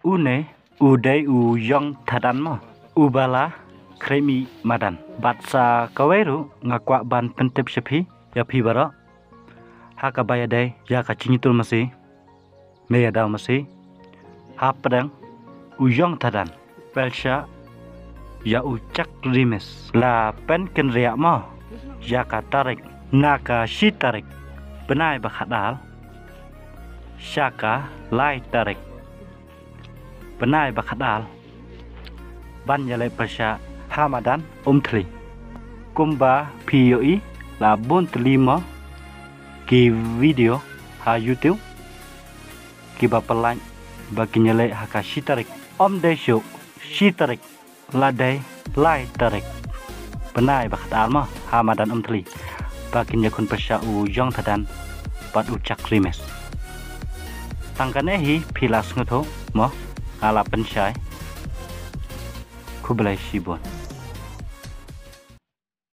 Une uday u yong thadan mo. Ubala kremi madan. Batsa kaweru ngakwa ban pentep sepi ya pi baro. Haka bayadai ya kacinitul masih. Meyadaw masih. Hapadang u yong thadan. Pelsha ya ucak rimes. La pen ken riak mo. Ya katarik. Naka shitarik. Benai bakadal. Shaka lai tarik. Benai bakadal. Ban yalai persya Hamadan umtli. Kumba POI la buntlima ki video ha YouTube ki bapelan bagi nyalai haka shitarik. Om desyo shitarik ladai lai tarik. Benai bakadal ma Hamadan umtli. Bagi nyakun persya u yong thadan pat ucak rimes. Tangkanehi pilas nguto mo ala pensyai kublai sibon.